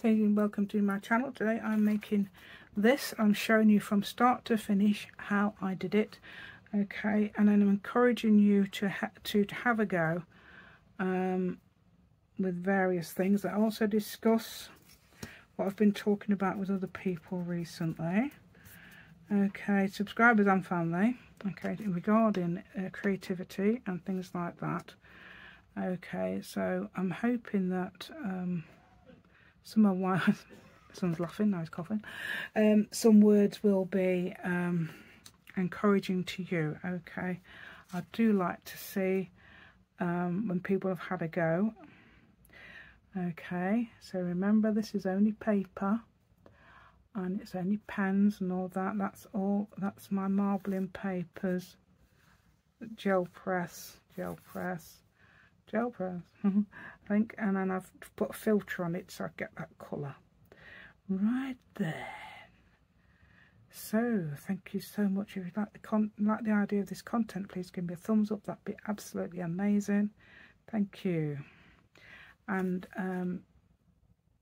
Hi, and welcome to my channel. Today I'm making this. I'm showing you from start to finish how I did it. Okay, and then I'm encouraging you to have a go with various things. I also discuss what I've been talking about with other people recently. Okay, subscribers and family. Okay, regarding creativity and things like that. Okay, so I'm hoping that some of my someone's laughing, now he's coughing. Some words will be encouraging to you. Okay, I do like to see when people have had a go. Okay, so remember, this is only paper and it's only pens and all that. That's all. That's my marbling papers, gel press, I think, and then I've put a filter on it so I get that colour right there. So thank you so much. If you like the idea of this content, please give me a thumbs up. That'd be absolutely amazing. Thank you. And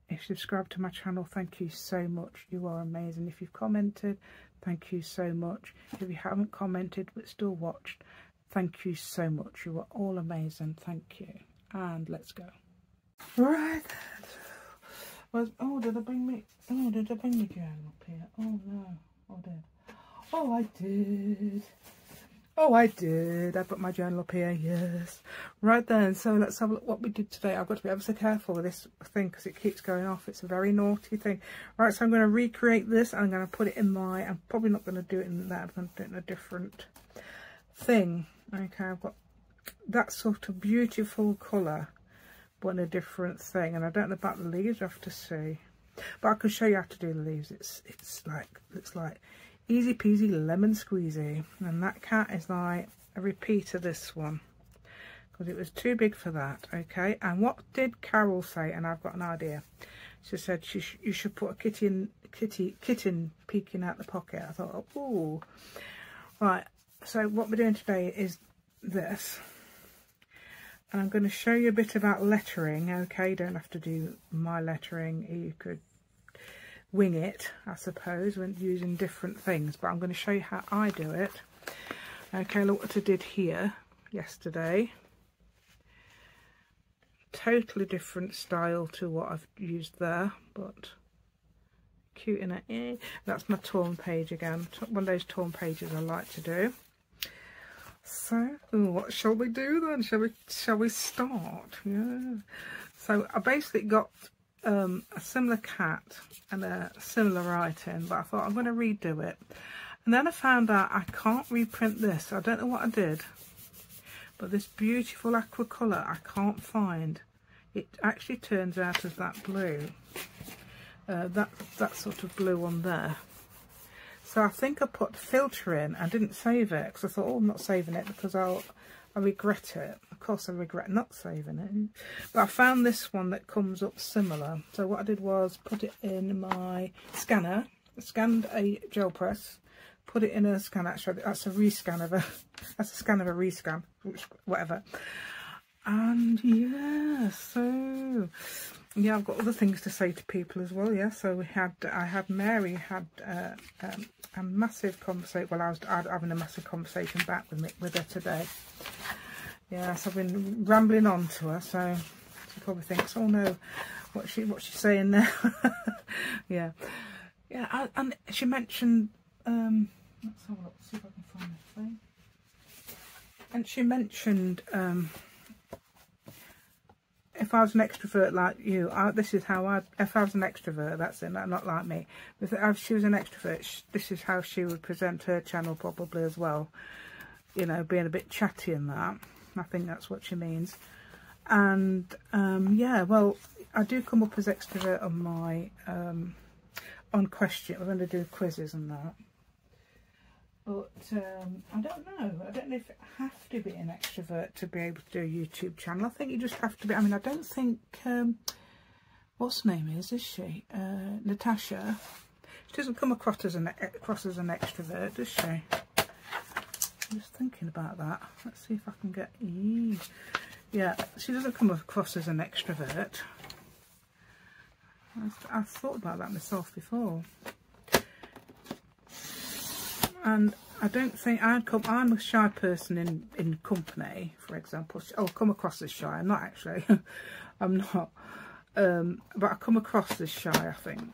if you subscribe to my channel, thank you so much. You are amazing. If you've commented, thank you so much. If you haven't commented but still watched, thank you so much. You are all amazing. Thank you. And let's go. Right. Oh, did I bring me journal up here? Oh no. Oh, I did. Oh, I did. Oh, I did. I put my journal up here. Yes. Right then. So let's have a look what we did today. I've got to be ever so careful with this thing because it keeps going off. It's a very naughty thing. Right. So I'm going to recreate this. I'm going to put it in my. I'm probably not going to do it in that. I'm going to do it in a different thing. Okay. I've got that sort of beautiful colour, but in a different thing. And I don't know about the leaves. I have to see. But I can show you how to do the leaves. It's like easy peasy lemon squeezy. And that cat is like a repeat of this one because it was too big for that. Okay, and what did Carol say? And I've got an idea. She said you should put a kitten peeking out the pocket. I thought, oh, right. So what we're doing today is this, and I'm going to show you a bit about lettering. Okay, you don't have to do my lettering. You could wing it, I suppose, when using different things, but I'm going to show you how I do it. Okay, look what I did here yesterday. Totally different style to what I've used there, but cute in it. That's my torn page again. One of those torn pages I like to do. So, what shall we do then? Shall we start? Yeah. So I basically got a similar cat and a similar writing, but I thought I'm going to redo it. And then I found out I can't reprint this. I don't know what I did, but this beautiful aqua colour I can't find. It actually turns out as that blue, that sort of blue on there. So I think I put filter in. I didn't save it because I thought, oh, I'm not saving it because I regret it. Of course I regret not saving it. But I found this one that comes up similar. So what I did was put it in my scanner. I scanned a gel press, put it in a scanner. Actually, that's a rescan of a, that's a scan of a rescan, whatever. And yeah, so yeah, I've got other things to say to people as well. Yeah, so Mary had a massive conversation. Well, I was having a massive conversation back with her today. Yes, I've been rambling on to her, so she probably thinks, oh no, what's she saying now? yeah, and she mentioned let's have a look, see if I can find this thing. And she mentioned if I was an extrovert like you, this is how if I was an extrovert, that's it, not like me. If she was an extrovert, this is how she would present her channel probably as well. You know, being a bit chatty and that. I think that's what she means. And yeah, well, I do come up as extrovert on my on question. We're going to do quizzes and that. But I don't know. I don't know if you have to be an extrovert to be able to do a YouTube channel. I think you just have to be. I mean, I don't think what's her name is she? Natasha. She doesn't come across as an extrovert, does she? I'm just thinking about that. Let's see if I can get. Yeah, she doesn't come across as an extrovert. I've thought about that myself before. And I don't think I'm a shy person in company, for example. I'll come across as shy. I'm not actually. I'm not. But I come across as shy, I think.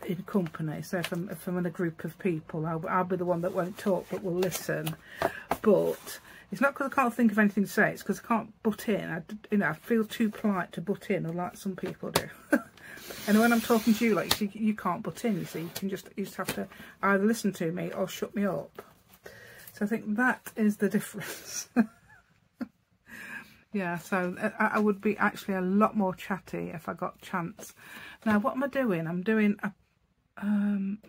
In company. So if I'm in a group of people, I'll be the one that won't talk but will listen. But it's not because I can't think of anything to say. It's because I can't butt in. I feel too polite to butt in, like some people do. And when I'm talking to you, like you can't butt in. You see, you just have to either listen to me or shut me up. So I think that is the difference. Yeah, so I would be actually a lot more chatty if I got a chance. Now, what am I doing? I'm doing a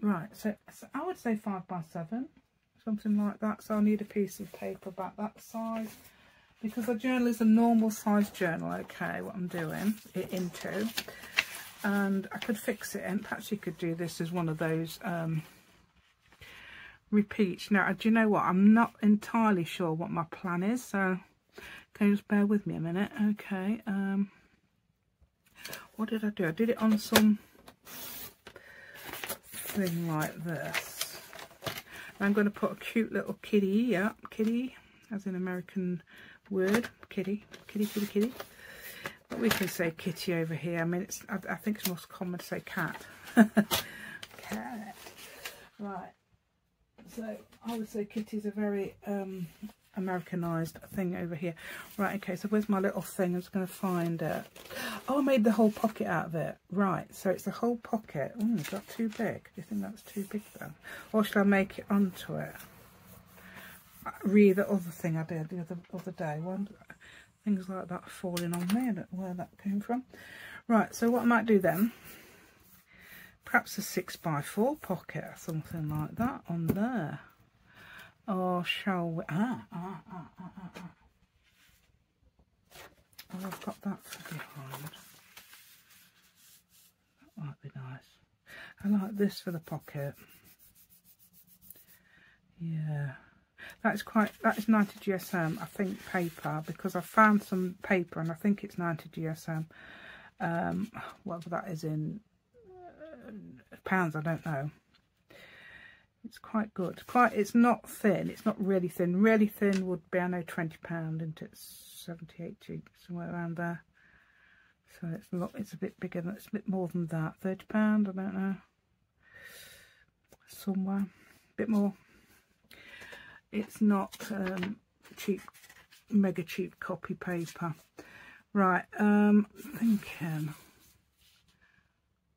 right. So I would say 5x7, something like that. So I'll need a piece of paper about that size, because the journal is a normal size journal. Okay, what I'm doing it into. And I could fix it, and perhaps you could do this as one of those repeats. Now, do you know what? I'm not entirely sure what my plan is, so can you just bear with me a minute? Okay. What did I do? I did it on some thing like this. I'm going to put a cute little kitty, yeah, kitty, as an American word, kitty. But we can say kitty over here. I mean, I think it's most common to say cat. Cat. Right. So I would say kitty's a very Americanized thing over here. Right, okay, so where's my little thing? I'm just going to find it. Oh, I made the whole pocket out of it. Right, so it's the whole pocket. Oh, is that too big? Do you think that's too big then? Or should I make it onto it? Read the other thing I did the other day. Things like that falling on me. I don't know where that came from. Right, so what I might do then, perhaps a 6x4 pocket or something like that on there. Or shall we? Oh, I've got that for behind. That might be nice. I like this for the pocket. Yeah. That is 90 GSM, I think, paper, because I found some paper and I think it's 90 GSM. Whatever that is in pounds, I don't know. It's quite good. It's not thin. It's not really thin. Really thin would be, I know, £20, isn't it? 70, 80, somewhere around there. So it's a bit bigger. It's a bit more than that. £30, I don't know. Somewhere. A bit more. It's not cheap, mega cheap copy paper. Right, thinking,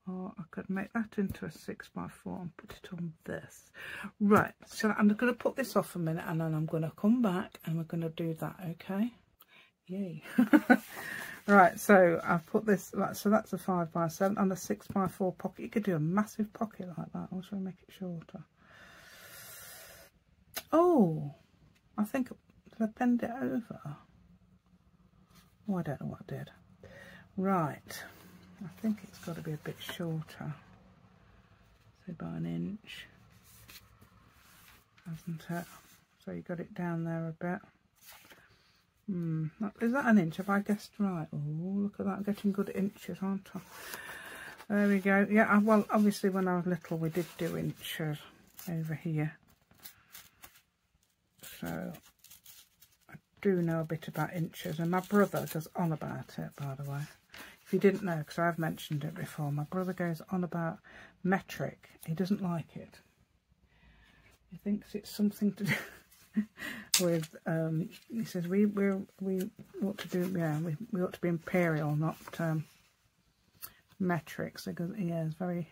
oh, I could make that into a 6x4 and put it on this. Right, so I'm going to put this off a minute, and then I'm going to come back and we're going to do that, okay? Yay. Right, so I've put this, so that's a 5x7 and a 6x4 pocket. You could do a massive pocket like that, or shall I make it shorter? Oh, I think, did I bend it over? Oh, I don't know what I did. Right, I think it's got to be a bit shorter. So by an inch, hasn't it? So you got it down there a bit. Is that an inch? Have I guessed right? Oh, look at that, I'm getting good at inches, aren't I? There we go. Yeah, well, obviously when I was little we did do inches over here. So I do know a bit about inches, and my brother goes on about it, by the way. If you didn't know, because I've mentioned it before, my brother goes on about metric. He doesn't like it. He thinks it's something to do with, he says we ought to do, yeah, we ought to be imperial, not metric. So yeah, it's very,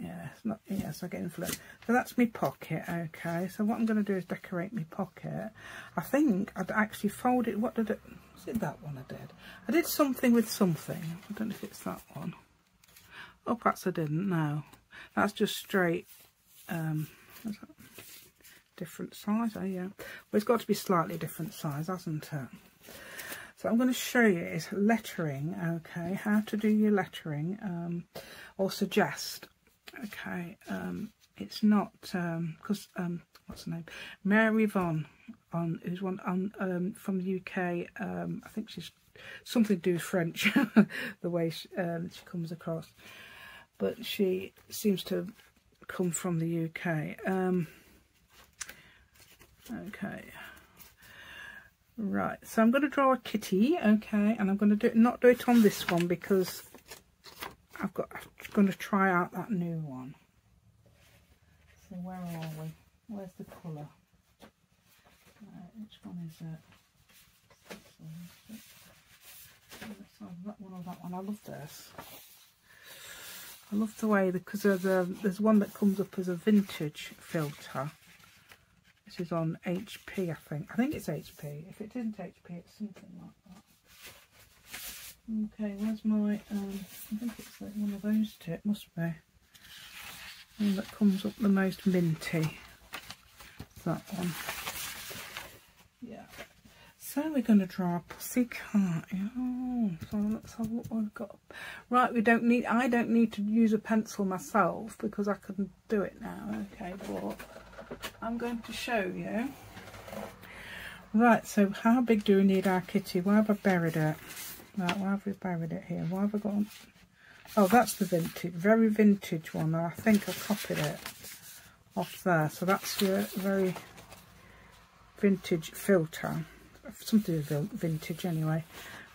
yeah, it's not, yes, I get influenced. So that's my pocket, okay. So what I'm going to do is decorate my pocket. I think I'd actually fold it. What did it, was it that one I did? I did something with something. I don't know if it's that one. Oh, perhaps I didn't, no. That's just straight, what's that? Different size, oh yeah. Well, it's got to be slightly different size, hasn't it? So I'm going to show you is lettering, okay, how to do your lettering, or suggest. Okay, it's not, because, what's her name? Mary Yvonne on, who's one on from the UK. I think she's something to do with French, the way she comes across, but she seems to come from the UK. Okay, right, so I'm going to draw a kitty, okay, and I'm going to not do it on this one because I'm going to try out that new one. So where are we? Where's the colour? Which one is it? That one or that one? I love this. I love the way, because there's one that comes up as a vintage filter. This is on HP, I think. I think it's HP. If it isn't HP, it's something like that. Okay, where's my, I think it's like one of those two. It must be. One that comes up the most minty. That one. Yeah. So we're going to draw a pussycat. Oh, so let's have what we've got. Right, I don't need to use a pencil myself because I couldn't do it now. Okay, but I'm going to show you. Right, so how big do we need our kitty? Where have I buried it? Right, where have we buried it here? Why have I got? Oh, that's the vintage, very vintage one. I think I copied it off there. So that's your very vintage filter. Something vintage anyway.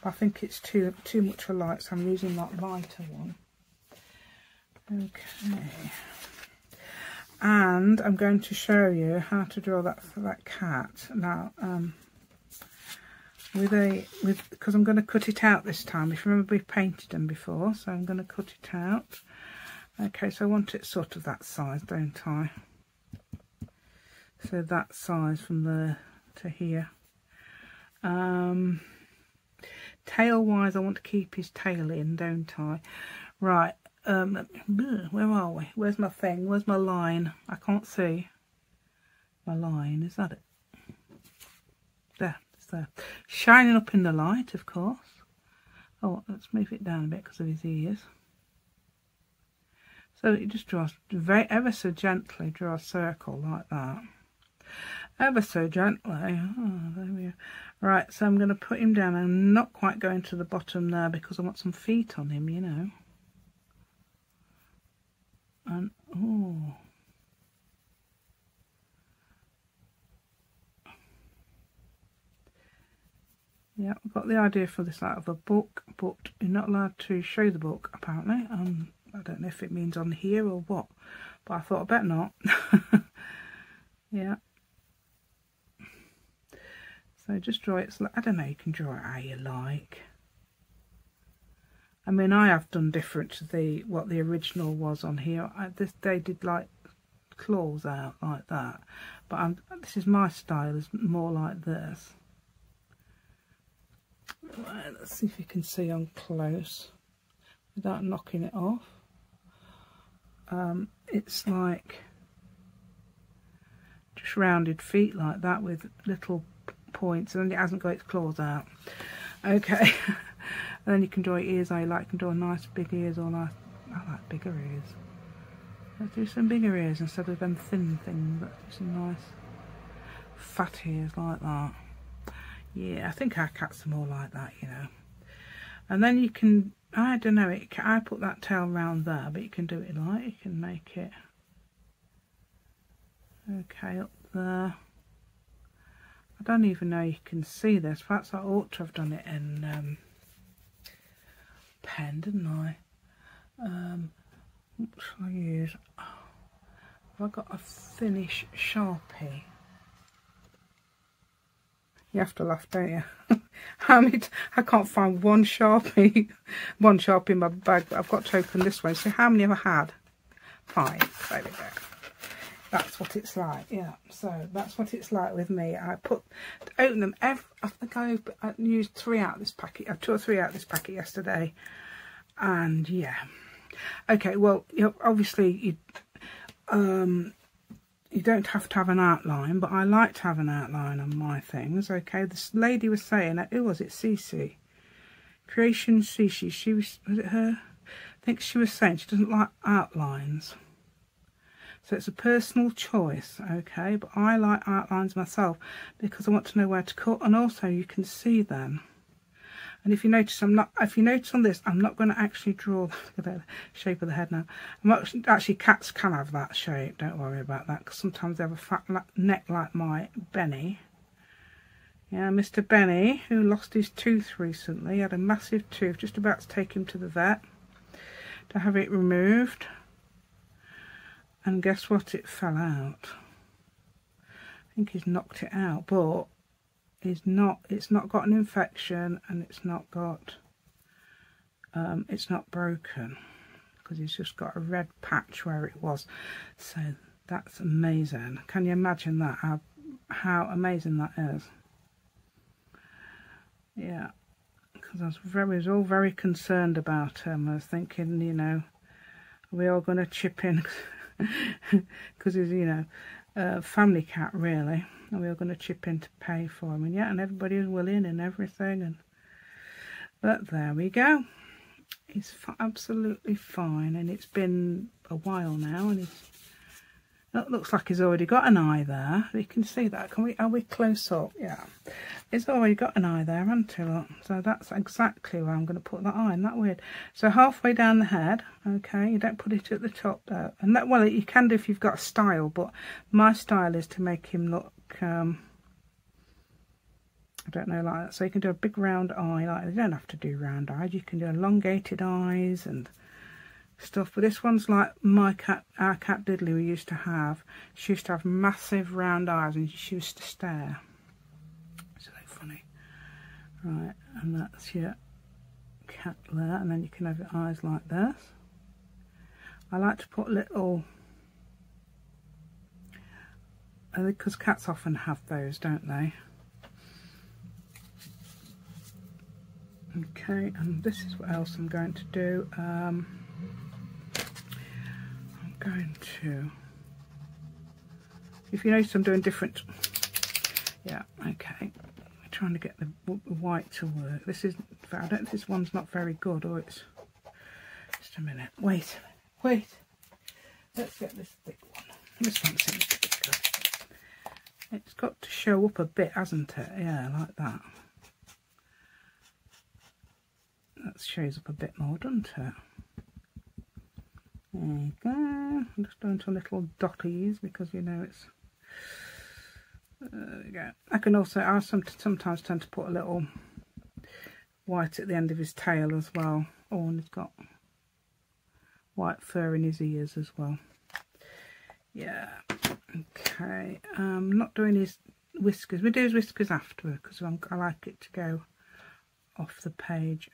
But I think it's too much alike, so I'm using that lighter one. Okay. And I'm going to show you how to draw that for that cat. Now, because I'm going to cut it out this time. If you remember, we've painted them before, so I'm going to cut it out. Okay, so I want it sort of that size, don't I? So that size from there to here. Tail wise, I want to keep his tail in, don't I? Right. Where are we? Where's my thing? Where's my line? I can't see my line. Is that it? There, it's there. Shining up in the light, of course. Oh, let's move it down a bit because of his ears. So it just draws ever so gently, draw a circle like that. Ever so gently. Oh, there we go. Right, so I'm going to put him down. I'm not quite going to the bottom there because I want some feet on him, you know. And oh, yeah, I've got the idea for this out of a book, but you're not allowed to show the book apparently. I don't know if it means on here or what, but I thought I better not. Yeah. So just draw it. I don't know. You can draw it how you like. I mean, I have done different to what the original was on here. They did like claws out like that, but this is my style. Is more like this. Right, let's see if you can see on close without knocking it off. It's like just rounded feet like that with little points, and then it hasn't got its claws out. Okay. And then you can draw ears I like. You can draw nice big ears, or nice. I like bigger ears. Let's do some bigger ears instead of them thin things. Let's do some nice fat ears like that. Yeah, I think our cats are more like that, you know. And then you can, I don't know, I put that tail round there, but you can do it like, you can make it, okay, up there. I don't even know you can see this. Perhaps I ought to have done it in pen, didn't I? What shall I use? Oh, have I got a finish Sharpie? You have to laugh, don't you? I can't find one Sharpie in my bag, but I've got to open this one. So how many have I had? 5. There we go. That's what it's like, yeah. So that's what it's like with me. I open them I think I used 3 out of this packet, 2 or 3 out of this packet yesterday, and yeah. Okay, well, obviously you don't have to have an outline, but I like to have an outline on my things. Okay, this lady was saying, who was it? Cece, Creation Cece. Was it her? I think she was saying she doesn't like outlines. So it's a personal choice, okay, but I like outlines myself because I want to know where to cut, and also you can see them. And if you notice, if you notice on this, I'm not going to actually draw the shape of the head now. Actually, cats can have that shape, don't worry about that, because sometimes they have a fat neck like my Benny. Yeah, Mr. Benny, who lost his tooth recently, had a massive tooth, just about to take him to the vet to have it removed. And guess what? It fell out. I think he's knocked it out, but it's not got an infection, and it's not broken, because he's just got a red patch where it was. So that's amazing. Can you imagine that? How amazing that is? Yeah, because I was all very concerned about him. I was thinking, you know, are we all going to chip in? Because he's, you know, a family cat really, and we were going to chip in to pay for him, and yeah, and everybody was willing and everything, but there we go. He's absolutely fine, and it's been a while now, and it looks like he's already got an eye there. You can see that. Are we close up? Yeah, it's already got an eye there, hasn't it? Look. So that's exactly where I'm going to put that eye. Isn't that weird? So halfway down the head, okay, you don't put it at the top there. And that, well, you can do if you've got a style, but my style is to make him look, I don't know, like that. So you can do a big round eye, like, you don't have to do round eyes. You can do elongated eyes and stuff, but this one's like our cat Diddley we used to have. She used to have massive round eyes, and she used to stare. So funny. Right, and that's your cat there, and then you can have your eyes like this. I like to put little, because cats often have those, don't they? Okay, and this is what else I'm going to do. Going to, if you notice, I'm doing different. Yeah, okay, I'm trying to get the white to work. This is, I don't think this one's not very good, or it's just a minute. Wait, let's get this big one. This one seems to be good. It's got to show up a bit, hasn't it? Yeah, like that. That shows up a bit more, doesn't it? There you go. I'm just doing some little dotties because, you know, it's, there we go. I can also, I sometimes tend to put a little white at the end of his tail as well. Oh, and he's got white fur in his ears as well. Yeah, okay. I'm not doing his whiskers. We do his whiskers after, because I like it to go off the page.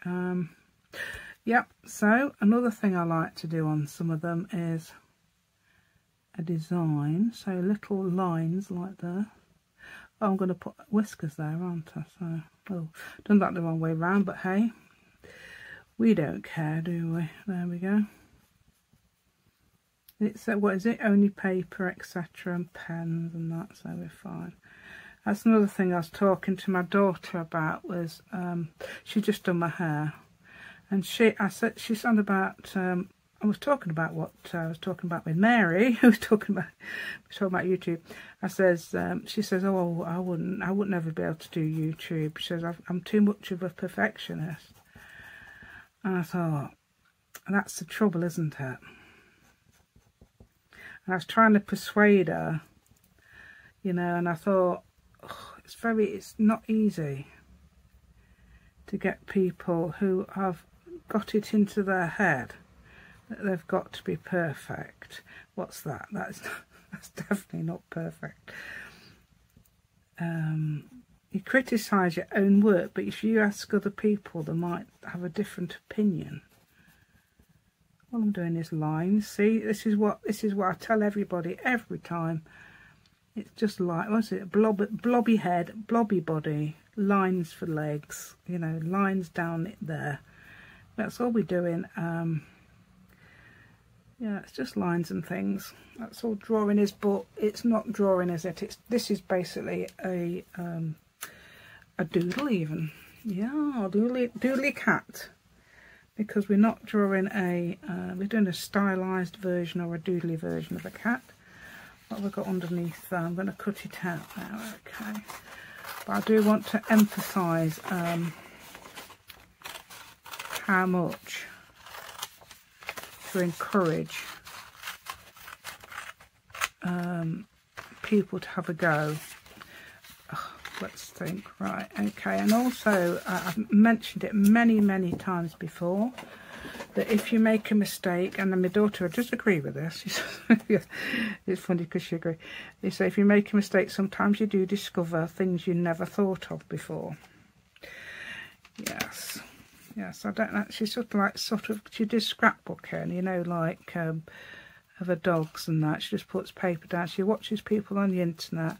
Yep, so another thing I like to do on some of them is a design, so little lines like that. Oh, I'm going to put whiskers there, aren't I? So, oh, done that the wrong way round, but hey, we don't care, do we? There we go. It's what is it? Only paper, etc., and pens and that, so we're fine. That's another thing I was talking to my daughter about, was she just done my hair. And she's on about, I was talking about what I was talking about with Mary, who was talking about YouTube. She says, oh, I wouldn't ever be able to do YouTube. She says, I'm too much of a perfectionist. And I thought, that's the trouble, isn't it? And I was trying to persuade her, you know, and I thought, oh, it's not easy to get people who have got it into their head that they've got to be perfect. What's that? That's definitely not perfect. You criticise your own work, but if you ask other people, they might have a different opinion. All I'm doing is lines. See, this is what I tell everybody every time. It's just like, what's it? Blobby head, blobby body, lines for legs. You know, lines down it there. That's all we're doing. Yeah, it's just lines and things. That's all drawing is, but it's not drawing, is it? This is basically a doodle even. Yeah, doodly cat. Because we're not drawing we're doing a stylized version or a doodly version of a cat. What have I got underneath there? I'm going to cut it out now, okay. But I do want to emphasise how much to encourage people to have a go. Let's think, right, okay. And also, I've mentioned it many times before, that if you make a mistake, and then my daughter would just agree with this, it's funny because she agrees. They say if you make a mistake, sometimes you do discover things you never thought of before. Yes, I don't know. She's sort of she did scrapbooking, you know, like of her dogs and that. She just puts paper down. She watches people on the internet,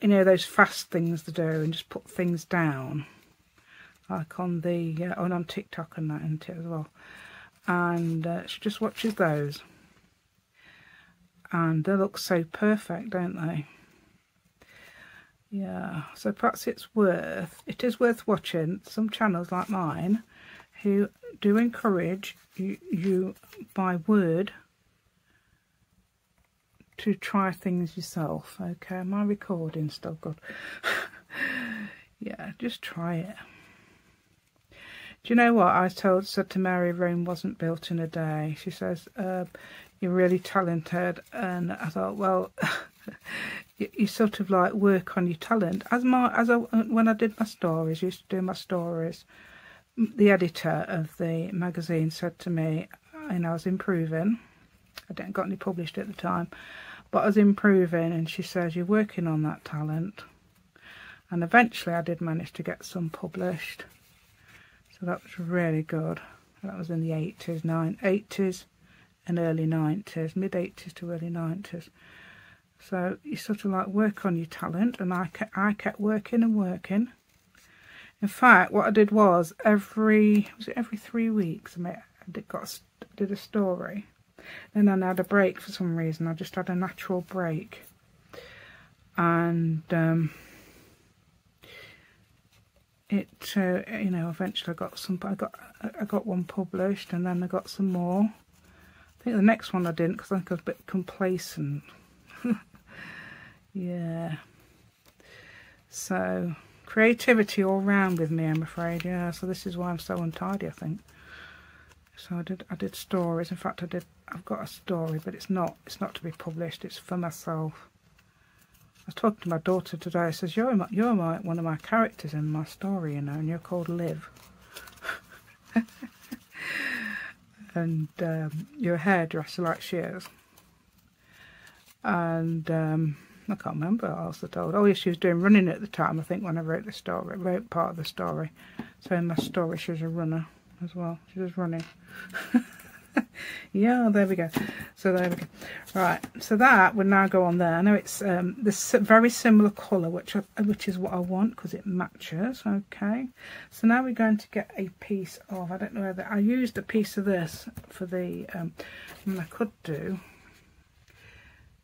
you know, those fast things to do, and just put things down. Like on the on TikTok and that, isn't it, as well? And she just watches those, and they look so perfect, don't they? Yeah. So perhaps it is worth watching some channels like mine, who do encourage you by word to try things yourself. Okay, am I recording still? Good. Yeah, just try it. Do you know what I said to Mary? Rome wasn't built in a day. She says, you're really talented. And I thought, well, you sort of like work on your talent. When I did my stories, used to do my stories, the editor of the magazine said to me, and I was improving. I didn't got any published at the time, but I was improving, and she says, you're working on that talent. And eventually I did manage to get some published. So that was really good. That was in the 80s and early 90s, mid 80s to early 90s. So you sort of like work on your talent, and I kept working and working. In fact, what I did was every 3 weeks I did a story. Then I had a break for some reason. I just had a natural break, and it you know, eventually I got one published, and then I got some more. I think the next one I didn't, because I think I was a bit complacent. Yeah. So creativity all round with me, I'm afraid. Yeah. So this is why I'm so untidy, I think. So I did stories. In fact, I've got a story, but it's not to be published. It's for myself. I was talking to my daughter today. I says, you're one of my characters in my story, you know, and you're called Liv. And you're a hairdresser like she is. And I can't remember what else I told. Oh, yeah, she was doing running at the time, I think, when I wrote the story, wrote part of the story. So in my story, she was a runner as well. She was running. Yeah, there we go. So there we go. Right, so that would now go on there. I know it's this very similar colour, which is what I want, because it matches. Okay, so now we're going to get a piece of, I don't know whether I used a piece of this for the and I could do,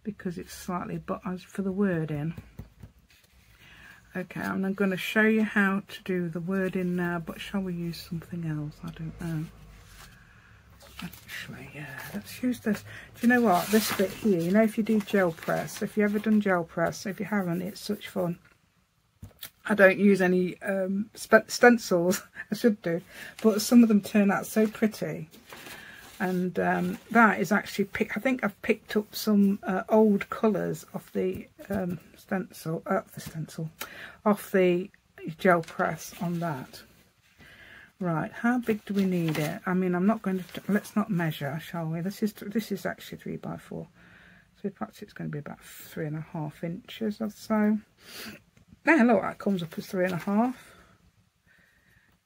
because it's slightly, but as for the wording. Okay, and I'm going to show you how to do the wording now, but shall we use something else? I don't know. Actually, yeah, let's use this. Do you know what? This bit here, you know, if you do gel press, if you've ever done gel press, if you haven't, it's such fun. I don't use any stencils. I should do, but some of them turn out so pretty. And that is actually, I think I've picked up some old colours off the off the gel press on that. Right, how big do we need it? I mean, I'm not going to, let's not measure, shall we? This is actually 3 by 4. So perhaps it's going to be about 3.5 inches or so. Now look, that comes up as 3.5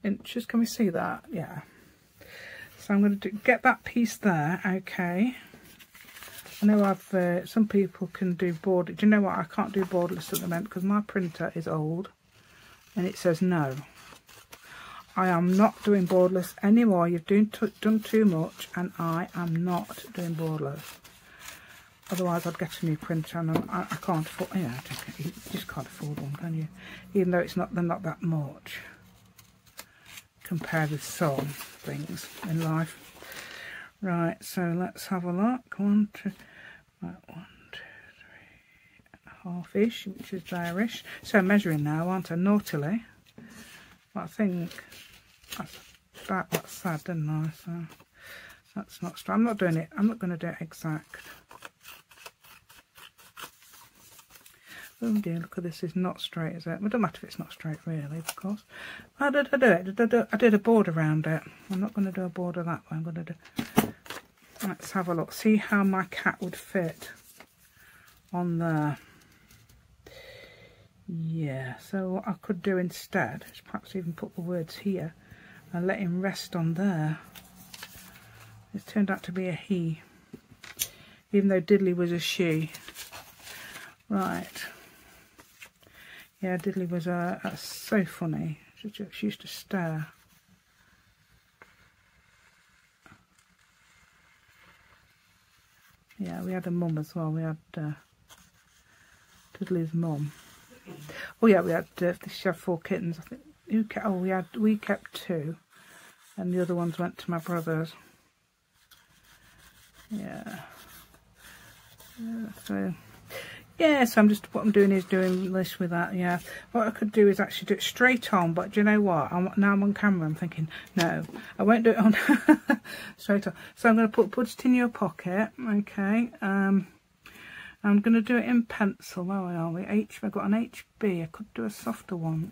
inches. Can we see that? Yeah. So I'm going to get that piece there, okay. I know some people can do border. Do you know what? I can't do borderless at the moment because my printer is old and it says no. I am not doing borderless anymore. You've done too much, and I am not doing borderless. Otherwise, I'd get a new printer, and I can't afford. Yeah, you just can't afford one, can you? Even though they're not that much compared with some things in life. Right, so let's have a look. 1, 2, right, 1, 2, half-ish, which is there-ish. So I'm measuring now, aren't I, naughtily? But I think that's sad, didn't I? So that's not straight. I'm not doing it. I'm not going to do it exact. Oh dear, look at this. Is not straight, is it? Well, it doesn't matter if it's not straight, really, of course. How did I do it? I did a border around it. I'm not going to do a border that way. I'm going to do... Let's have a look. See how my cat would fit on there. Yeah, so what I could do instead is perhaps even put the words here and let him rest on there. It turned out to be a he, even though Diddley was a she. Right. Yeah, Diddley was so funny. She used to stare. Yeah, we had a mum as well. We had Diddley's mum. Oh yeah, we had she had 4 kittens. I think we kept 2, and the other ones went to my brothers. Yeah. So I'm just, what I'm doing is doing this with that. Yeah, what I could do is actually do it straight on, but do you know what? Now I'm on camera, I'm thinking, no, I won't do it on straight on. So I'm going to put it in your pocket. Okay. I'm going to do it in pencil. Where are we? I've got an HB. I could do a softer one,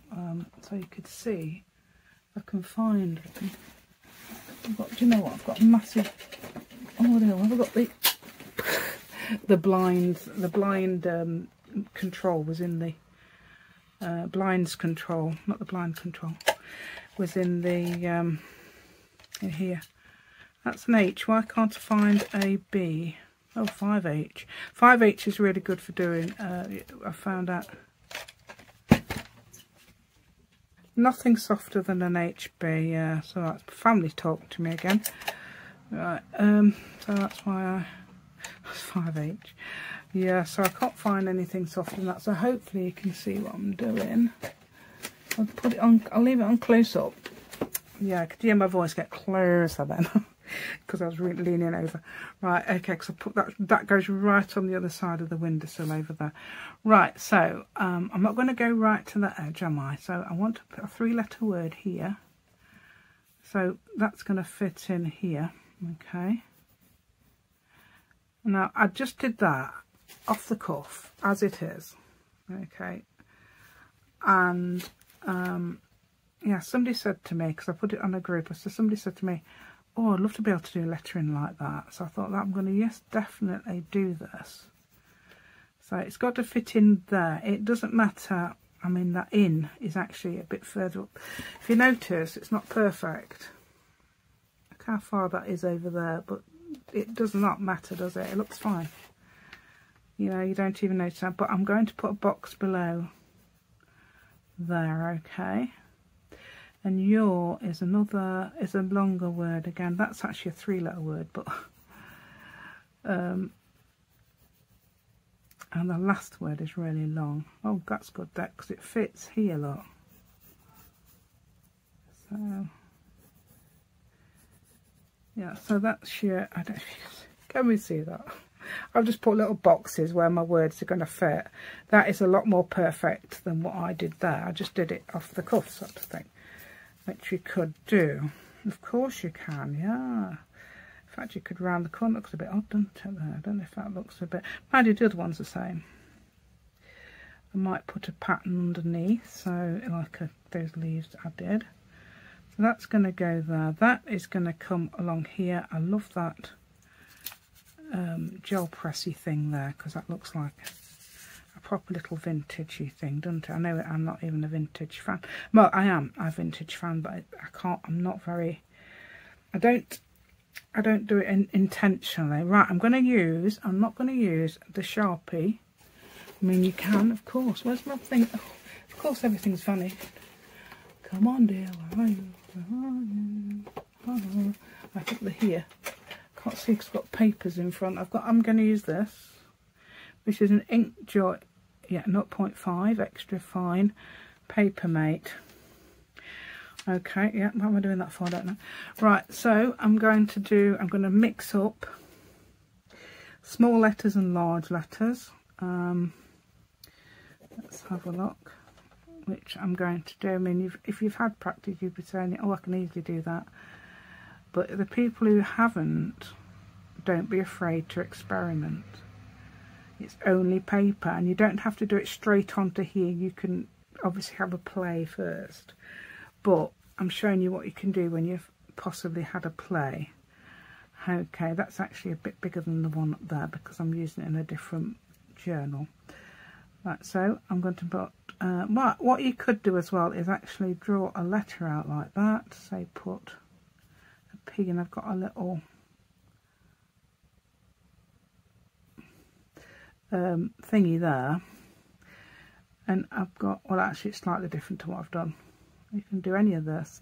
so you could see. If I can find. Do you know what? I've got a massive. Oh no! Have I got the blind control was in the blinds control, not the blind control, was in the in here. That's an H. Why can't I find a B? Oh, 5H. 5H is really good for doing. I found out nothing softer than an HB. Yeah, so that's family talk to me again. Right. So that's why that's 5H. Yeah, so I can't find anything softer than that. So hopefully you can see what I'm doing. I'll put it on. I'll leave it on close up. Yeah, I could hear my voice get closer then. Because I was really leaning over. Right, okay, because I put that goes right on the other side of the windowsill over there. Right, so I'm not going to go right to the edge, am I? So I want to put a 3-letter word here. So that's going to fit in here. Okay. Now I just did that off the cuff as it is. Okay. And yeah, somebody said to me, because I put it on a group, so somebody said to me, oh, I'd love to be able to do lettering like that. So I thought that I'm going to, yes, definitely do this. So it's got to fit in there. It doesn't matter. I mean, that in is actually a bit further up. If you notice, it's not perfect. Look how far that is over there, but it does not matter, does it? It looks fine. You know, you don't even notice that. But I'm going to put a box below there, okay? And your is a longer word again. That's actually a 3-letter word, but and the last word is really long. Oh, that's good, that, because it fits here, look. So yeah, so that's your. I don't. Can we see that? I've just put little boxes where my words are going to fit. That is a lot more perfect than what I did there. I just did it off the cuff, sort of thing. Which you could do. Of course you can, yeah. In fact, you could round the corner. Looks a bit odd, doesn't it? I don't know if that looks a bit... Mind you, the other one's the same. I might put a pattern underneath, so like those leaves I did. So that's going to go there. That is going to come along here. I love that gel pressy thing there, because that looks like a proper little vintagey thing, doesn't it? I know I'm not even a vintage fan. Well, I am a vintage fan, but I can't. I'm not very. I don't do it intentionally. Right, I'm not going to use the Sharpie. I mean, you can, of course. Where's my thing? Oh, of course, everything's vanished. Come on, dear. Where are you? Where are you? Oh, I think they're here. Can't see because I've got papers in front. I'm going to use this, which is an ink joy. Yeah, 0.5 extra fine Papermate. Okay, yeah, what am I doing that for? I don't know. Right, so I'm going to mix up small letters and large letters. Let's have a look, which I'm going to do. I mean, if you've had practice, you'd be saying, oh, I can easily do that. But the people who haven't, don't be afraid to experiment. It's only paper, and you don't have to do it straight onto here. You can obviously have a play first, but I'm showing you what you can do when you've possibly had a play. Okay, that's actually a bit bigger than the one up there because I'm using it in a different journal. Right, so I'm going to put, what you could do as well is actually draw a letter out like that. Say put a P, and I've got a little thingy there, and I've got, well actually it's slightly different to what I've done. You can do any of this.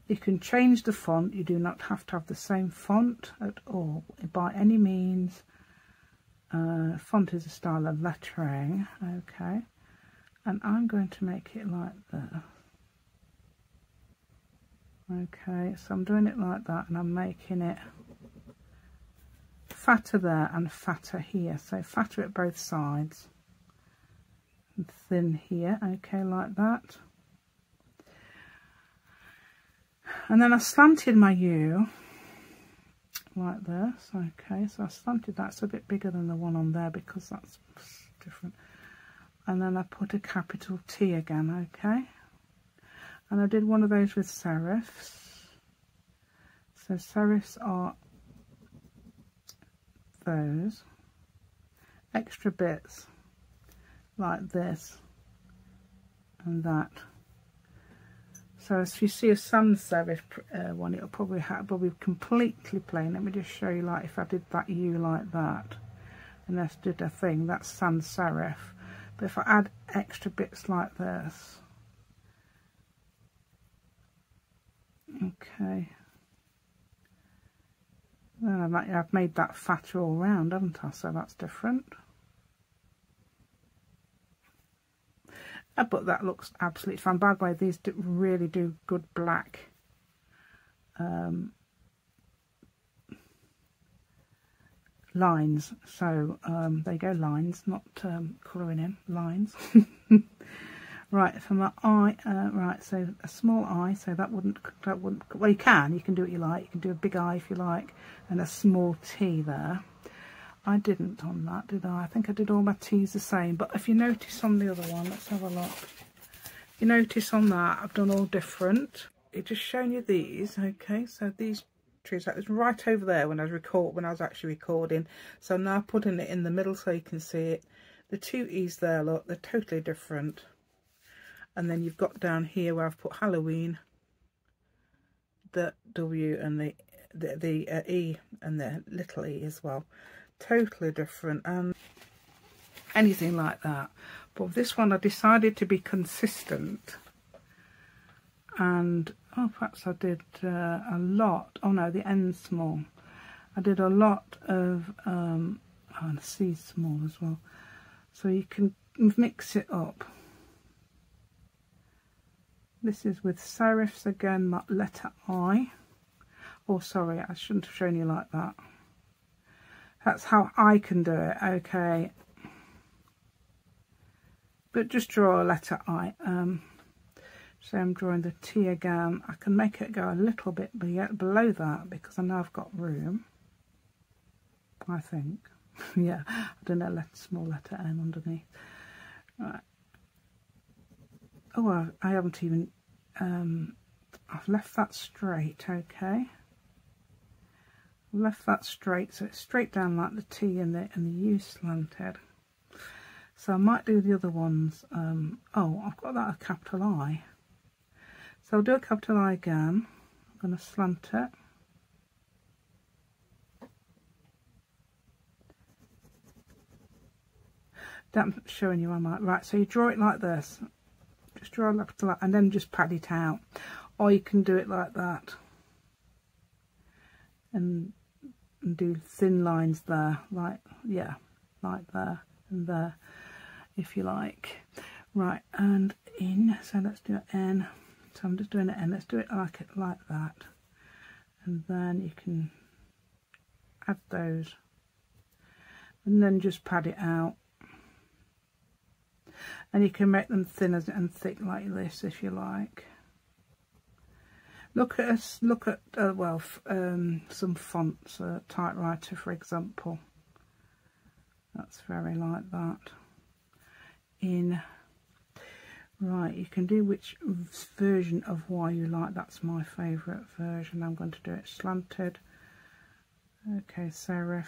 You can change the font. You do not have to have the same font at all by any means. Font is a style of lettering. Okay, and I'm going to make it like this. Okay, so I'm doing it like that, and I'm making it fatter there and fatter here. So fatter at both sides and thin here. Okay, like that. And then I slanted my U like this. Okay, so I slanted that. It's a bit bigger than the one on there because that's different. And then I put a capital T again. Okay, and I did one of those with serifs. So serifs are those extra bits like this and that. So if you see a sans serif one, it'll probably be completely plain. Let me just show you, like if I did that U like that and I did a thing, that's sans serif. But if I add extra bits like this, okay, then I've made that fatter all round, haven't I? So that's different. But that looks absolutely fine. By the way, these really do good black lines. So there you go, lines, not colouring in, lines. Right, for my eye, right, so a small eye, so that wouldn't, well, you can do what you like. You can do a big eye if you like, and a small T there. I didn't on that, did I? I think I did all my T's the same, but if you notice on the other one, let's have a look. You notice on that, I've done all different. It's just showing you these, okay, so these trees, that was right over there when I was actually recording. So I'm now putting it in the middle so you can see it. The two E's there, look, they're totally different. And then you've got down here where I've put Halloween, the W and the E and the little E as well. Totally different, and anything like that. But this one I decided to be consistent, and perhaps I did a lot. Oh no, the N's small. I did a lot of and the C's small as well, so you can mix it up. This is with serifs again, my letter I. Oh sorry, I shouldn't have shown you like that. That's how I can do it, okay. But just draw a letter I. So I'm drawing the T again. I can make it go a little bit below that because I know I've got room, I think. Yeah, I don't know, small letter M underneath. Right. Oh, I haven't even, I've left that straight, okay. Left that straight, so it's straight down like the T and the U slanted. So I might do the other ones. Oh, I've got that a capital I. So I'll do a capital I again. I'm going to slant it. I'm showing you, am I? Right, so you draw it like this. Just draw a capital I and then just pad it out. Or you can do it like that. And do thin lines there, like, yeah, like there and there, if you like. Right, and in, so let's do an N. So I'm just doing an N. Let's do it like that. And then you can add those. And then just pad it out. And you can make them thin and thick like this if you like. Look at some fonts, typewriter for example. That's very like that. Right, you can do which version of why you like. That's my favourite version. I'm going to do it slanted. Okay, serif.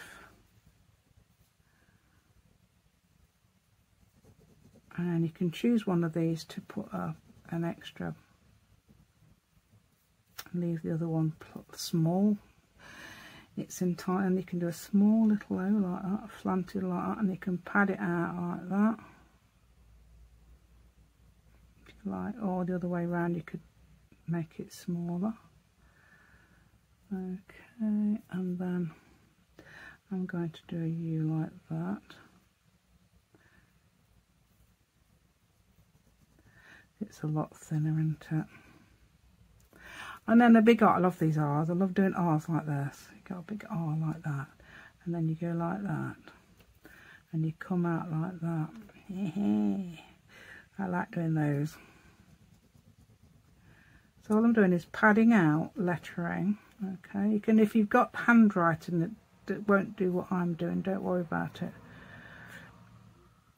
And you can choose one of these to put an extra. Leave the other one small. It's in time, and you can do a small little O like that, slanted like that, and you can pad it out like that. If you like, or the other way around, you could make it smaller. Okay, and then I'm going to do a U like that. It's a lot thinner, isn't it? And then a big R. I love these R's. I love doing R's like this. You got a big R like that, and then you go like that, and you come out like that. I like doing those. So all I'm doing is padding out lettering. Okay, you can, if you've got handwriting that won't do what I'm doing, don't worry about it.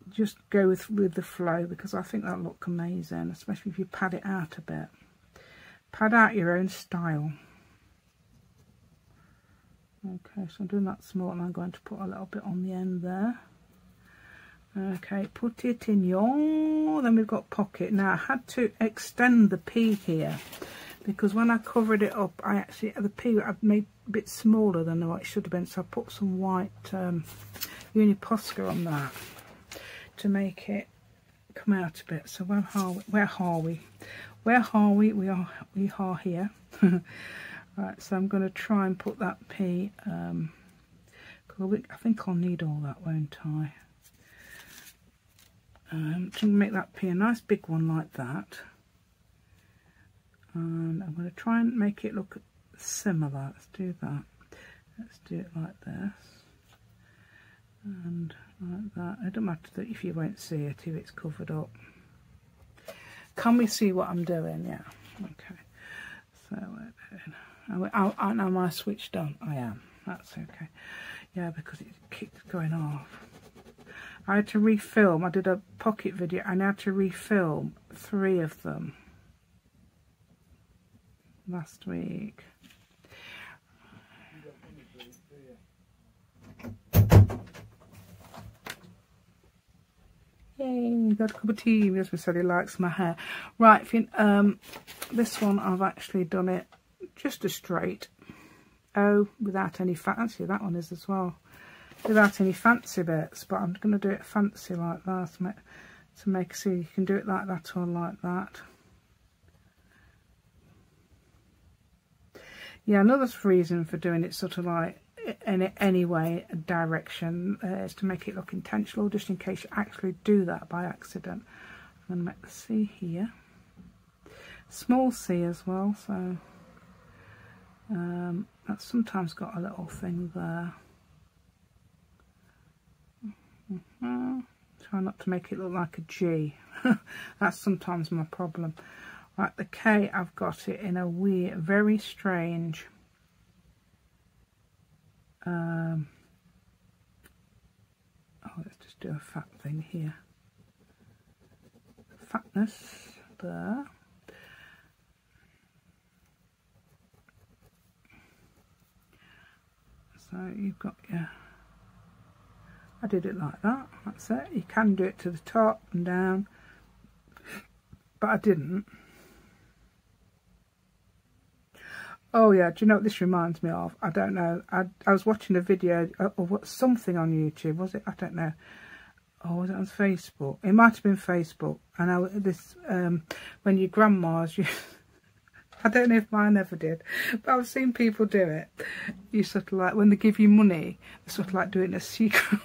Just go with the flow, because I think that'll look amazing, especially if you pad it out a bit. Pad out your own style. Okay, so I'm doing that small, and I'm going to put a little bit on the end there. Okay, put it in your, then we've got pocket. Now I had to extend the P here, because when I covered it up, I actually, the P I've made a bit smaller than what it should have been, so I put some white Uniposca on that to make it come out a bit. So where are we? Where are we? We are here. Right, so I'm going to try and put that P, I think I'll need all that, won't I? To make that P a nice big one like that. And I'm going to try and make it look similar. Let's do that. Let's do it like this. And like that. It don't matter if you won't see it if it's covered up. Can we see what I'm doing? Yeah. Okay. So am I switched on? I am. That's okay. Yeah, because it keeps going off. I had to refilm. I did a pocket video and I had to refilm 3 of them last week. Yay, got a cup of tea. My husband said he likes my hair. Right, this one I've actually done it just a straight O without any fancy. That one is as well. Without any fancy bits, but I'm going to do it fancy like that to make see you can do it like that or like that. Yeah, another reason for doing it sort of like in any way, direction, is to make it look intentional, just in case you actually do that by accident. I'm going to make the C here, small c as well, so that's sometimes got a little thing there. Try not to make it look like a G. That's sometimes my problem. Right, the K, I've got it in a weird, very strange let's just do a fat thing here. Fatness there. So you've got your, I did it like that, that's it. You can do it to the top and down, but I didn't. Oh yeah, do you know what this reminds me of? I don't know. I was watching a video of something on YouTube, was it? I don't know. Or was it on Facebook? It might have been Facebook. And when your grandma's, I don't know if mine ever did, but I've seen people do it. You sort of like, when they give you money, they sort of like do it in a secret way.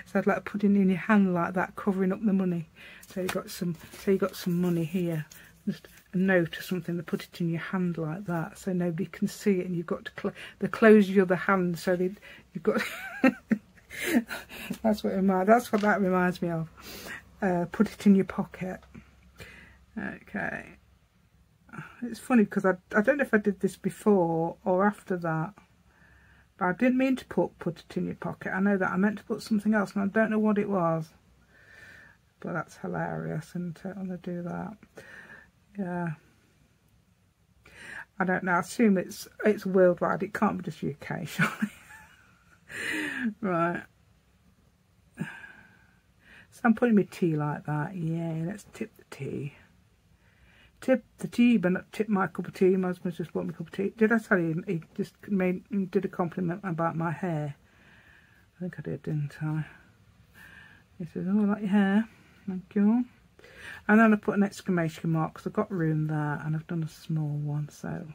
So I'd like putting it in your hand like that, covering up the money. So you got some money here. Just a note or something, they put it in your hand like that, so nobody can see it, and you've got to they close your other hand, so you've got. That's what that reminds me of. put it in your pocket. Okay, it's funny because I don't know if I did this before or after that, but I didn't mean to put it in your pocket. I know that I meant to put something else and I don't know what it was, but that's hilarious, isn't it, when I do that? Yeah, I don't know, I assume it's worldwide, it can't be just UK, surely. Right, so I'm putting my tea like that. Yeah, let's tip the tea. Tip the tea, but not tip my cup of tea. My husband's just bought me a cup of tea. Did I tell you he just did a compliment about my hair? I think I did, didn't I? He says, oh, I like your hair, thank you. And then I put an exclamation mark because I've got room there and I've done a small one, so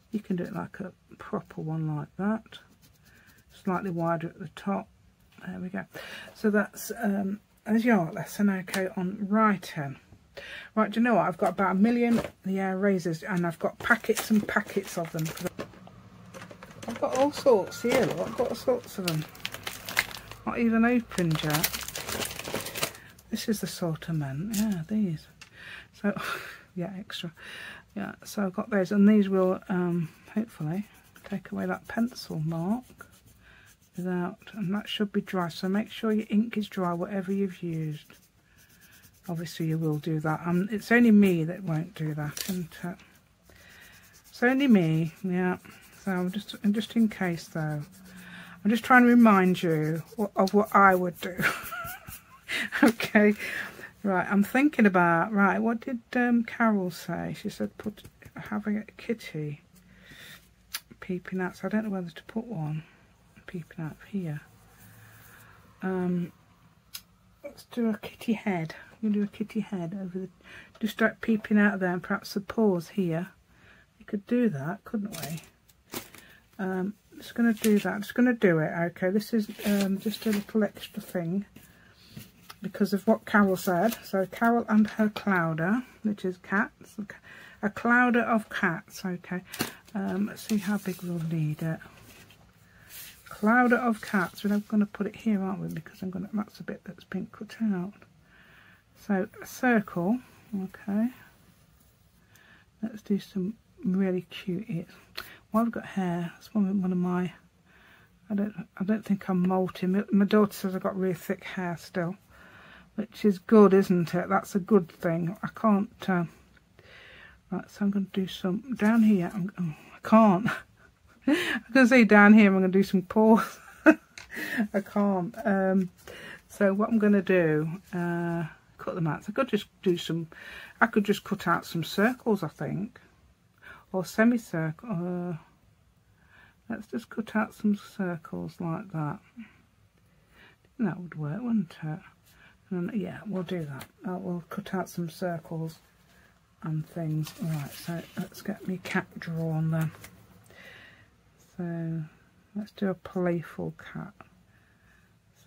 you can do it like a proper one like that, slightly wider at the top. There we go. So that's your art lesson. Okay, on writing. Right, do you know what? I've got about 1 million erasers and I've got packets and packets of them. I've got all sorts here, look. I've got all sorts of them. Not even opened yet. This is the sort I meant. Yeah, these. So, yeah, extra. Yeah, so I've got those, and these will hopefully take away that pencil mark without, and that should be dry. So make sure your ink is dry, whatever you've used. Obviously you will do that. It's only me that won't do that, isn't it? It's only me, yeah. So just in case though, I'm just trying to remind you of what I would do. Okay, right. I'm thinking about, right, what did Carol say? She said put having a kitty peeping out. So I don't know whether to put one peeping out here. Let's do a kitty head. I'm going to do a kitty head over the, just start peeping out there, and perhaps the paws here. We could do that, couldn't we? Just going to do that. Just going to do it. Okay, this is just a little extra thing because of what Carol said. So Carol and her clouder, which is cats, a clouder of cats. Okay, let's see how big we'll need it. Clouder of cats. We're going to put it here, aren't we? Because I'm going to. That's a bit that's been cut out. So a circle. Okay. Let's do some really cute. Well, I've got hair. That's one of my. I don't think I'm molting. My daughter says I've got really thick hair still, which is good, isn't it? That's a good thing. I can't. Right. So I'm going to do some down here. I can't. I'm going to say down here. I'm going to do some paws. I can't. So what I'm going to do. Cut them out. So I could just do some. I could just cut out some circles, I think, or semicircle. Let's just cut out some circles like that. That would work, wouldn't it? And yeah, we'll do that. We'll cut out some circles and things. Right. So let's get me cat drawn then. So let's do a playful cat.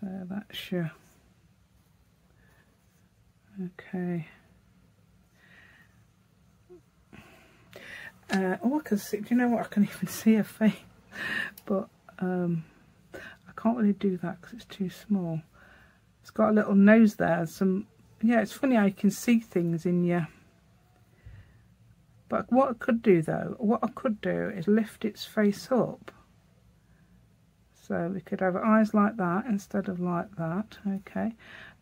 So that's your. Okay. Oh, I can see. Do you know what? I can even see her face, but I can't really do that because it's too small. It's got a little nose there. Yeah, it's funny how you can see things in your. But what I could do though, is lift its face up. So we could have eyes like that instead of like that. Okay,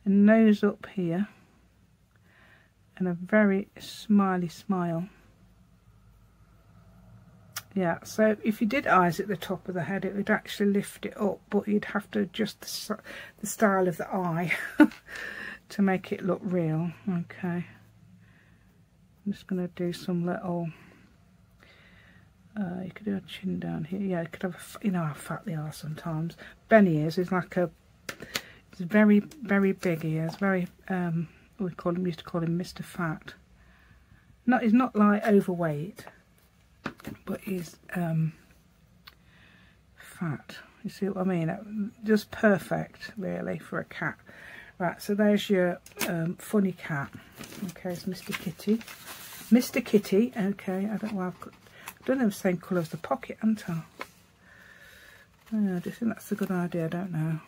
and nose up here. And a very smiley smile. Yeah, so if you did eyes at the top of the head, it would actually lift it up, but you'd have to adjust the style of the eye to make it look real. Okay, I'm just going to do some little. You could do a chin down here. Yeah, you could have. You know how fat they are sometimes. Benny is like a. It's very big. He is very. We used to call him Mr. Fat. No, he's not like overweight, but he's fat. You see what I mean? Just perfect, really, for a cat. Right, so there's your funny cat. Okay, it's Mr. Kitty. Mr. Kitty. Okay, I don't know. I don't have the same colour as the pocket, haven't I? Do you think that's a good idea? I don't know.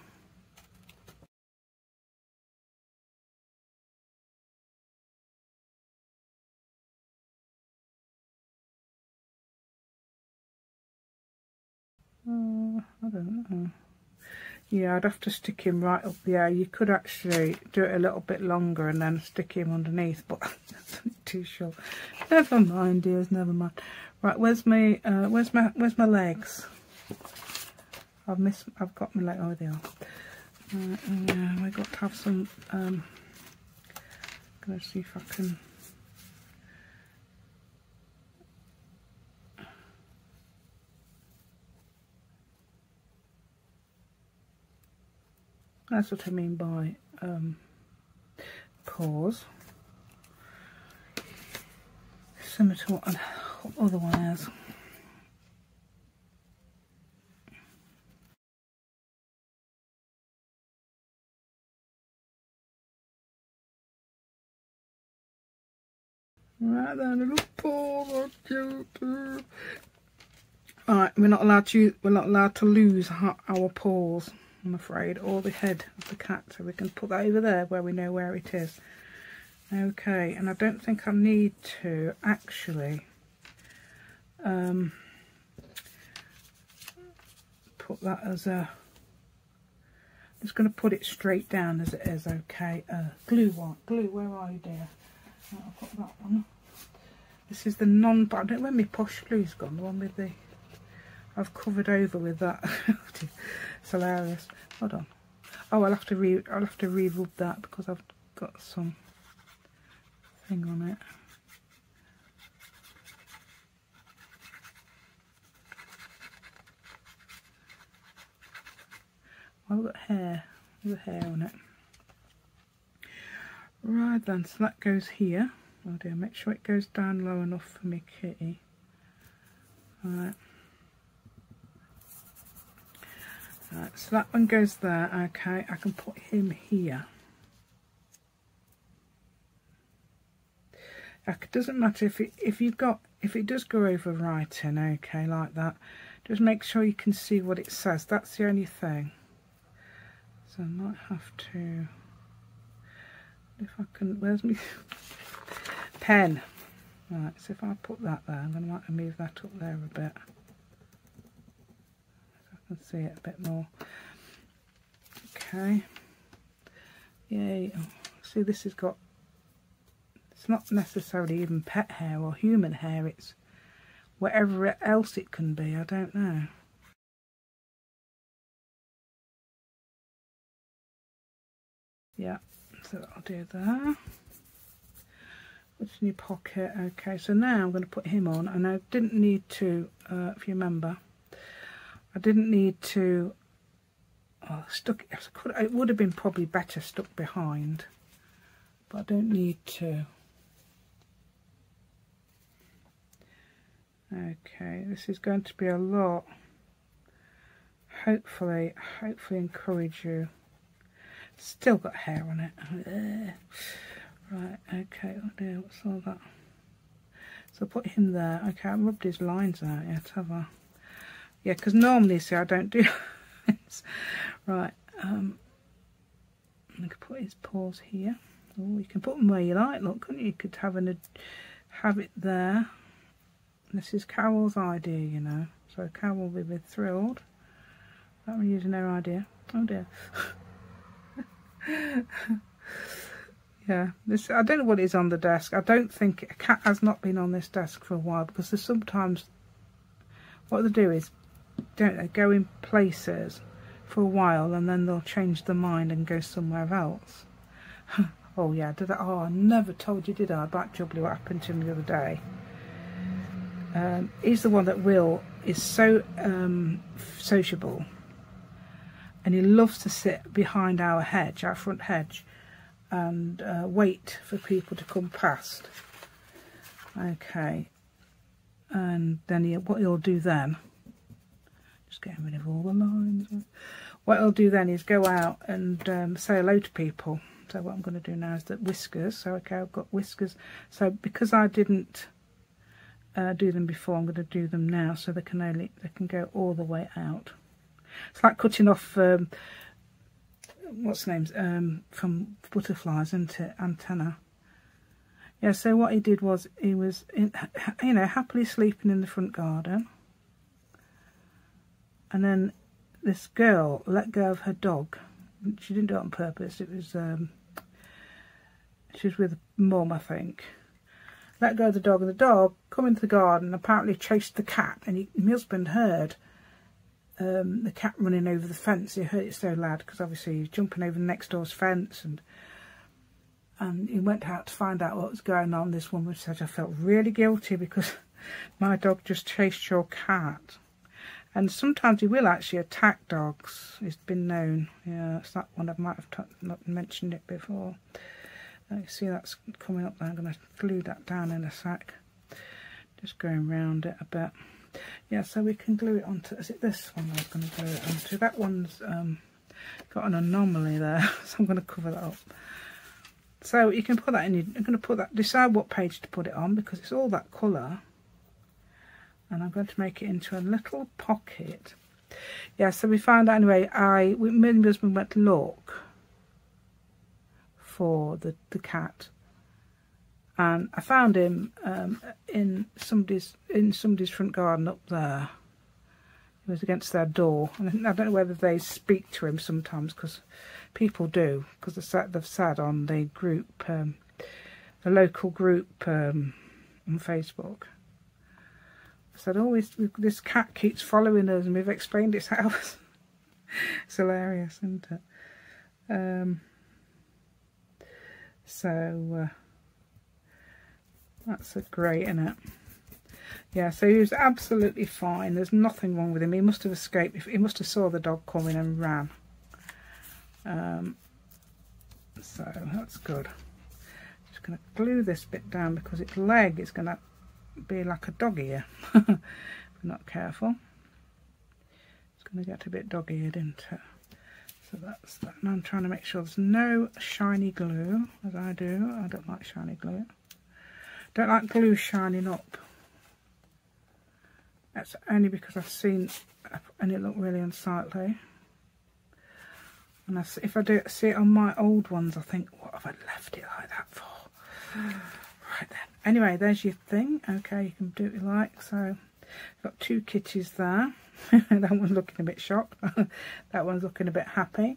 I don't know. Yeah, I'd have to stick him right up there. You could actually do it a little bit longer and then stick him underneath, but that's too short. Never mind, dears, never mind. Right, where's my legs? I've got my leg. Oh, they are. Yeah, we got to have some. I'm gonna see if I can. That's what I mean by pause. Similar to what the other one is. Right then, a little pause. Alright, we're not allowed to lose our paws, I'm afraid, or the head of the cat, so we can put that over there where we know where it is. Okay, and I don't think I need to actually put that as a. I'm just going to put it straight down as it is. Okay, glue. Where are you, dear? I'll put that one. This is the non. I don't know where my posh glue's gone. The one with the. I've covered over with that. It's hilarious. Hold on. Oh, I'll have to re-rub that because I've got some thing on it. I've got hair. There's hair on it. Right then, so that goes here. Oh dear, make sure it goes down low enough for me kitty. Alright. Right, so that one goes there. Okay, I can put him here. It doesn't matter if it does go over writing, okay, like that. Just make sure you can see what it says. That's the only thing. So I might have to. If I can, where's my pen? Right, so if I put that there, I'm going to have to move that up there a bit. So I can see it a bit more. Okay. Yay. Oh, see, this has got, it's not necessarily even pet hair or human hair, it's whatever else it can be, I don't know. Yeah, so that'll do there. What's in your pocket? Okay, so now I'm going to put him on, and I didn't need to, if you remember, I didn't need to, it would have been probably better stuck behind, but I don't need to. Okay, this is going to be a lot. Hopefully encourage you. Still got hair on it. Right, okay, oh dear, what's all that? So I'll put him there. Okay, I rubbed his lines out yet, have I? Yeah, because normally, see, I don't do this. Right, I can put his paws here. Oh, you can put them where you like, look, couldn't you? You could have it there. This is Carol's idea, you know. So Carol will be thrilled. I'm using her idea. Oh dear. Yeah, this, I don't know what is on the desk. I don't think, a cat has not been on this desk for a while, because there's sometimes, what they do is, don't they, go in places for a while and then they'll change their mind and go somewhere else. Oh yeah, did I? Oh, I never told you, did I, about Jubbly, what happened to him the other day. He's the one that is so sociable, and he loves to sit behind our hedge, our front hedge, and wait for people to come past. Okay, and then what he'll do then, just getting rid of all the lines, what he'll do then is go out and say hello to people. So what I'm going to do now is the whiskers. So okay, I've got whiskers. So because I didn't do them before, I'm going to do them now, so they can go all the way out. It's like cutting off what's the names from butterflies, isn't it? Antenna. Yeah. So what he did was he was happily sleeping in the front garden, and then this girl let go of her dog. She didn't do it on purpose. It was she was with mum, I think. Let go of the dog, and the dog come into the garden and apparently chased the cat, and my husband heard the cat running over the fence. He heard it so loud because obviously he was jumping over the next door's fence, and he went out to find out what was going on. This woman said, I felt really guilty because my dog just chased your cat. And sometimes he will actually attack dogs. It's been known. Yeah, it's that one. I might have not mentioned it before. You see that's coming up there. I'm going to glue that down in a sec. Just going round it a bit. Yeah, so we can glue it onto, is it this one I was going to glue it onto? That one's got an anomaly there, so I'm going to cover that up. So you can put that in, I'm going to put that, decide what page to put it on because it's all that colour. And I'm going to make it into a little pocket. Yeah, so we found out anyway, me and my husband went to look for the cat. And I found him in somebody's front garden up there. It was against their door. And I don't know whether they speak to him sometimes, because people do, because they've said on the group, the local group on Facebook. I said, oh, this cat keeps following us, and we've explained its house. It's hilarious, isn't it? So that's great, isn't it? Yeah, so he was absolutely fine. There's nothing wrong with him. He must have escaped. He must have saw the dog coming and ran. So that's good. Just going to glue this bit down because its leg is going to be like a dog ear. If we're not careful. It's going to get a bit dog-eared, isn't it? So that's that. And I'm trying to make sure there's no shiny glue, as I do. I don't like shiny glue. Don't like glue shining up. That's only because I've seen and it look really unsightly. And if I do see it on my old ones, I think, what have I left it like that for? Right then. Anyway, there's your thing. Okay, you can do what you like. So I've got two kitties there. That one's looking a bit shocked. That one's looking a bit happy.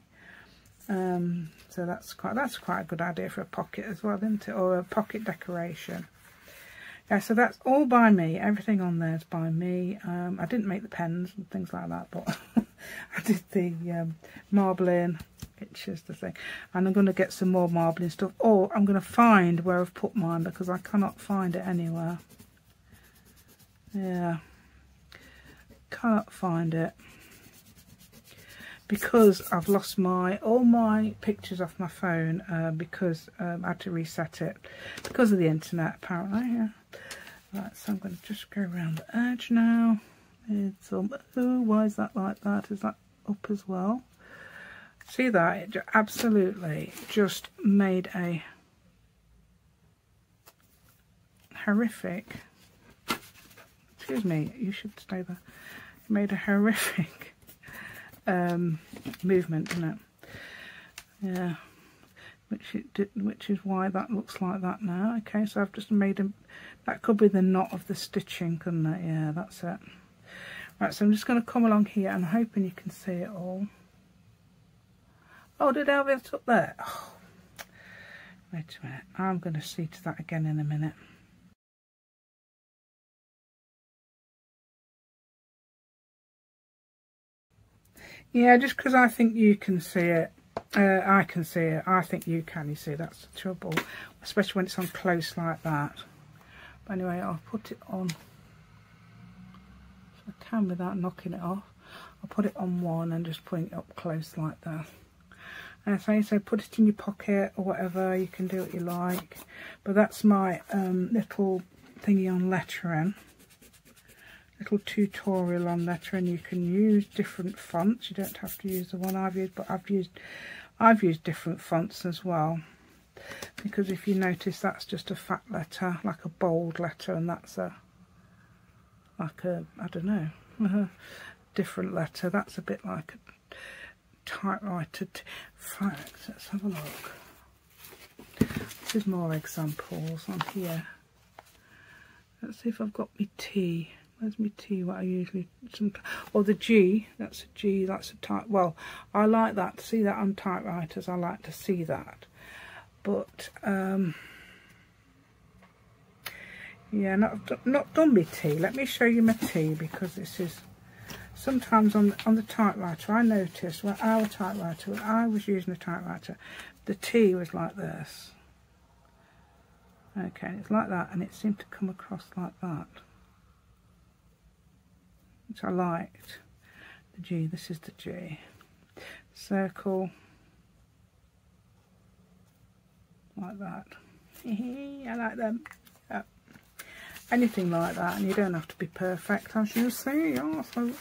So that's quite a good idea for a pocket as well, isn't it? Or a pocket decoration. Yeah, so that's all by me. Everything on there is by me. I didn't make the pens and things like that, but I did the marbling, which is the thing. And I'm going to get some more marbling stuff, or I'm going to find where I've put mine because I cannot find it anywhere. Yeah, cannot find it because I've lost all my pictures off my phone because I had to reset it because of the internet apparently. Yeah. Right, so I'm going to just go around the edge now. Oh, why is that like that? Is that up as well? See that? It absolutely just made a horrific, excuse me, you should stay there. It made a horrific movement, didn't it? Yeah. Which is why that looks like that now. Okay, so I've just made that could be the knot of the stitching, couldn't it? Yeah, that's it. Right, so I'm just going to come along here and hoping you can see it all. Oh, did I have it up there? Oh, wait a minute. I'm going to see to that again in a minute. Yeah, just because I think you can see it. I can see it. I think you can. You see, that's the trouble, especially when it's on close like that. But anyway, I'll put it on. So I can without knocking it off. I'll put it on one and just putting it up close like that. And so put it in your pocket or whatever. You can do what you like. But that's my little thingy on lettering. Little tutorial on lettering. You can use different fonts. You don't have to use the one I've used, but I've used different fonts as well, because if you notice, that's just a fat letter, like a bold letter, and that's like a I don't know, different letter. That's a bit like a typewriter. Fact, let's have a look. This is more examples on here. Let's see if I've got my T. Where's my T? What I usually or the G. That's a G. That's a type. Well, I like that. To see that on typewriters, I like to see that. But yeah, not done my T. Let me show you my T, because this is sometimes on the typewriter. I noticed when our typewriter, when I was using a typewriter, the T was like this. Okay, it's like that, and it seemed to come across like that, which I liked. The G, this is the G. Circle, like that. I like them. Yeah. Anything like that, and you don't have to be perfect, as you see. So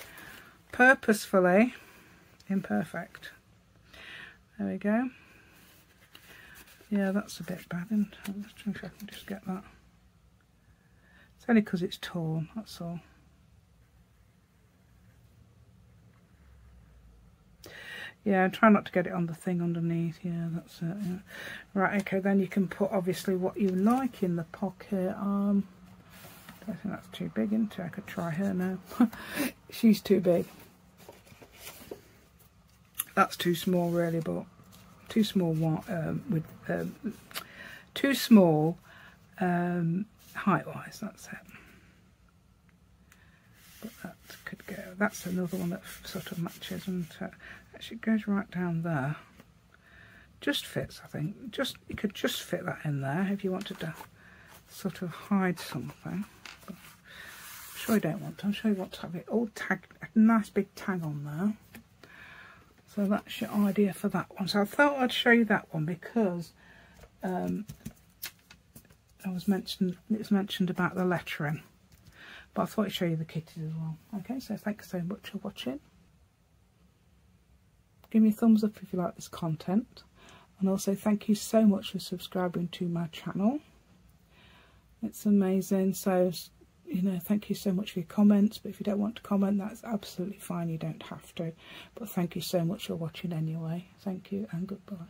purposefully imperfect. There we go. Yeah, that's a bit bad, isn't it? I'm just trying if I can just get that. It's only because it's torn, that's all. Yeah, try not to get it on the thing underneath. Yeah, that's it. Yeah. Right, okay, then you can put obviously what you like in the pocket. I think that's too big, isn't it? I could try her now. She's too big. That's too small, really, but too small. With too small height-wise. That's it. But that could go. That's another one that sort of matches, and actually it goes right down there. Just fits, I think. You could just fit that in there if you wanted to sort of hide something. But I'm sure you don't want to. I'm sure you want to have it all tagged, a nice big tag on there. So that's your idea for that one. So I thought I'd show you that one because it's mentioned about the lettering. But I thought I'd show you the kitties as well. Okay, so thanks so much for watching. Give me a thumbs up if you like this content. And also thank you so much for subscribing to my channel. It's amazing. So, you know, thank you so much for your comments. But if you don't want to comment, that's absolutely fine. You don't have to. But thank you so much for watching anyway. Thank you and goodbye.